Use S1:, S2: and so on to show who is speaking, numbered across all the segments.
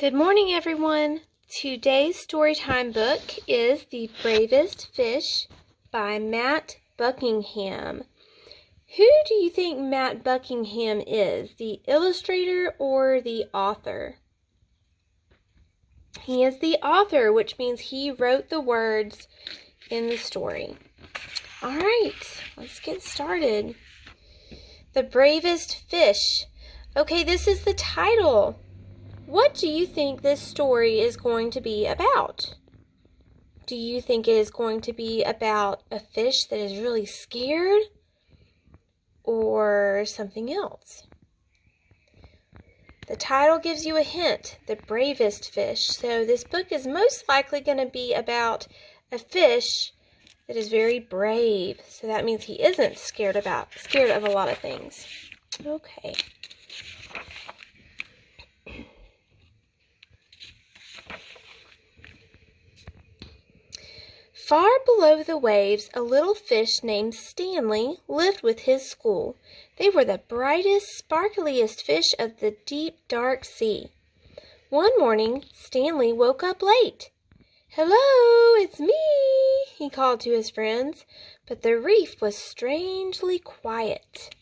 S1: Good morning, everyone. Today's storytime book is The Bravest Fish by Matt Buckingham. Who do you think Matt Buckingham is, the illustrator or the author? He is the author, which means he wrote the words in the story. All right, let's get started. The Bravest Fish. Okay, this is the title. What do you think this story is going to be about? Do you think it is going to be about a fish that is really scared or something else? The title gives you a hint, The Bravest Fish. So this book is most likely going to be about a fish that is very brave. So that means he isn't scared of a lot of things. Okay. Far below the waves, a little fish named Stanley lived with his school. They were the brightest, sparkliest fish of the deep, dark sea. One morning, Stanley woke up late. "Hello, it's me," he called to his friends, but the reef was strangely quiet.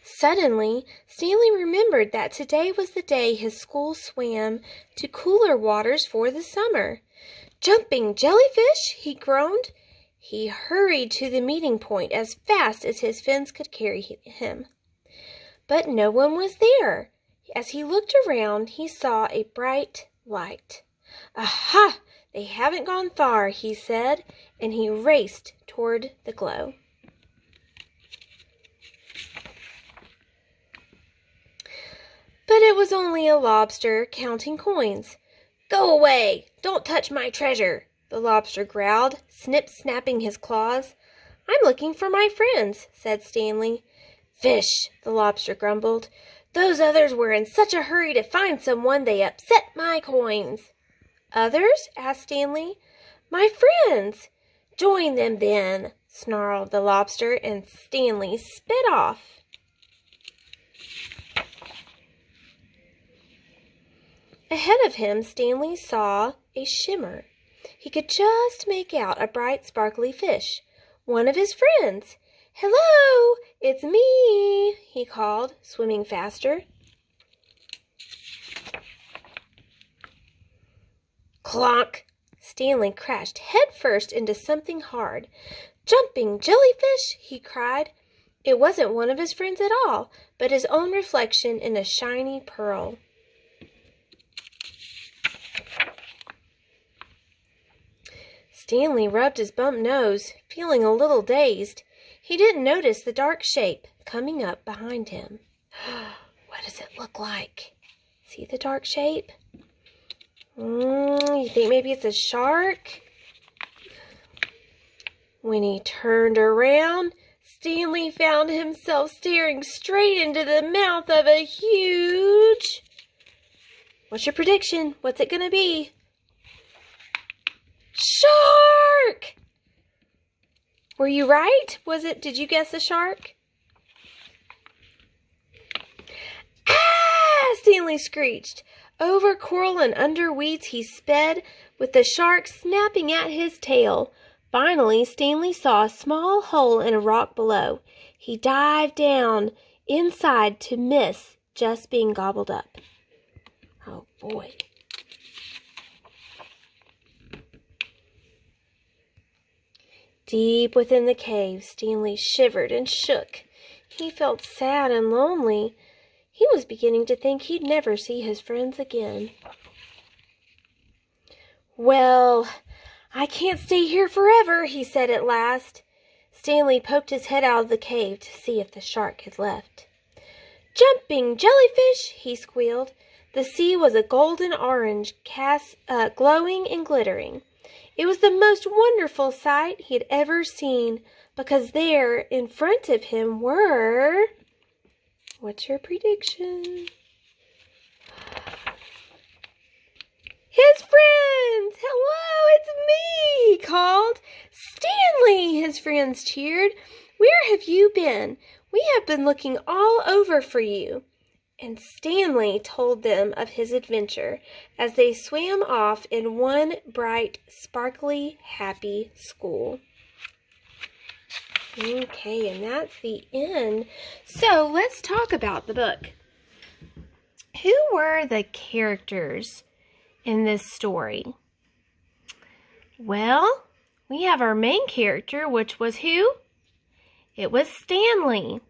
S1: Suddenly, Stanley remembered that today was the day his school swam to cooler waters for the summer. "Jumping jellyfish!" he groaned. He hurried to the meeting point as fast as his fins could carry him. But no one was there. As he looked around, he saw a bright light. "Aha! They haven't gone far," he said, and he raced toward the glow. But it was only a lobster counting coins. "Go away! Don't touch my treasure!" the lobster growled, snapping his claws. "I'm looking for my friends," said Stanley. "Fish!" the lobster grumbled. "Those others were in such a hurry to find someone they upset my coins." "Others?" asked Stanley. "My friends." "Join them then," snarled the lobster, and Stanley sped off. Ahead of him, Stanley saw a shimmer. He could just make out a bright, sparkly fish, one of his friends. "Hello, it's me," he called, swimming faster. Clonk! Stanley crashed headfirst into something hard. "Jumping jellyfish!" he cried. It wasn't one of his friends at all, but his own reflection in a shiny pearl. Stanley rubbed his bump nose, feeling a little dazed. He didn't notice the dark shape coming up behind him. What does it look like? See the dark shape? You think maybe it's a shark? When he turned around, Stanley found himself staring straight into the mouth of a huge... What's your prediction? What's it going to be? Shark! Were you right? Did you guess the shark? "Ah!" Stanley screeched. Over coral and under weeds he sped, with the shark snapping at his tail. Finally, Stanley saw a small hole in a rock below. He dived down inside to miss just being gobbled up. Oh boy. Deep within the cave, Stanley shivered and shook. He felt sad and lonely. He was beginning to think he'd never see his friends again. "Well, I can't stay here forever," he said at last. Stanley poked his head out of the cave to see if the shark had left. "Jumping jellyfish!" he squealed. The sea was a golden orange, glowing and glittering. It was the most wonderful sight he had ever seen, because there in front of him were... What's your prediction? His friends! "Hello, it's me!" he called. "Stanley!" his friends cheered. "Where have you been? We have been looking all over for you." and Stanley told them of his adventure as they swam off in one bright, sparkly, happy school. Okay, and that's the end. So let's talk about the book. Who were the characters in this story? Well, we have our main character, which was who? It was Stanley.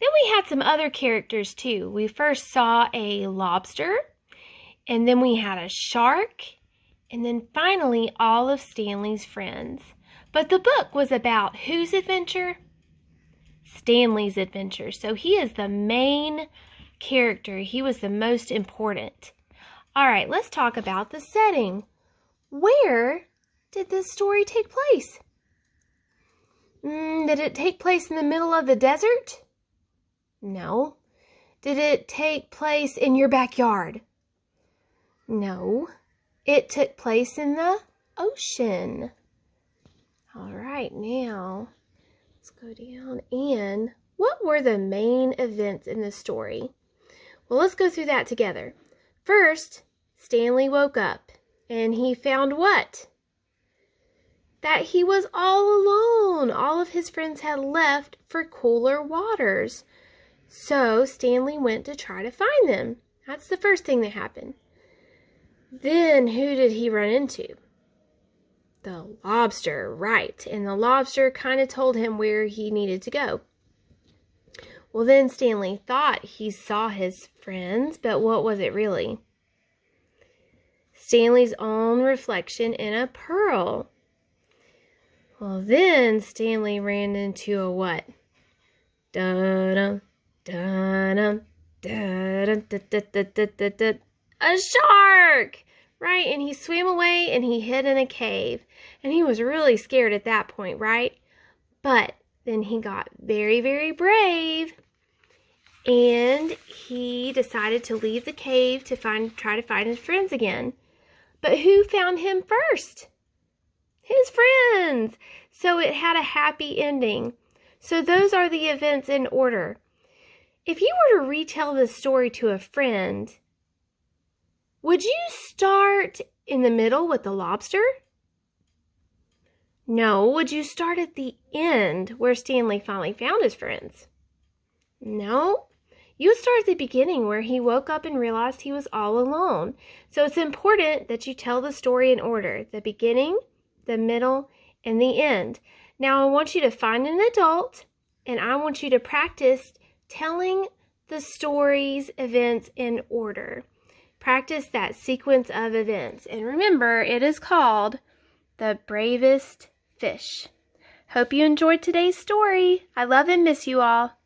S1: Then we had some other characters too. We first saw a lobster, and then we had a shark, and then finally all of Stanley's friends. But the book was about whose adventure? Stanley's adventure. So he is the main character. He was the most important. All right, let's talk about the setting. Where did this story take place? Did it take place in the middle of the desert? No. Did it take place in your backyard? No. It took place in the ocean. All right, now let's go down. And what were the main events in the story? Well, let's go through that together. First, Stanley woke up and he found what? That he was all alone. All of his friends had left for cooler waters. So Stanley went to try to find them. That's the first thing that happened. Then who did he run into? The lobster, right. And the lobster kind of told him where he needed to go. Well, then Stanley thought he saw his friends, but what was it really? Stanley's own reflection in a pearl. Well, then Stanley ran into a what? Da-dum, da-dum, da-dum, da-da-da-da-da-da. A shark! Right? And he swam away and he hid in a cave. And he was really scared at that point, right? But then he got very, very brave. And he decided to leave the cave to try to find his friends again. But who found him first? His friends. So it had a happy ending. So those are the events in order. If you were to retell this story to a friend, would you start in the middle with the lobster? No. Would you start at the end where Stanley finally found his friends? No. You would start at the beginning where he woke up and realized he was all alone. So it's important that you tell the story in order. The beginning, the middle, and the end. Now I want you to find an adult and I want you to practice telling the story's events in order. Practice that sequence of events. And remember, it is called The Bravest Fish. Hope you enjoyed today's story. I love and miss you all.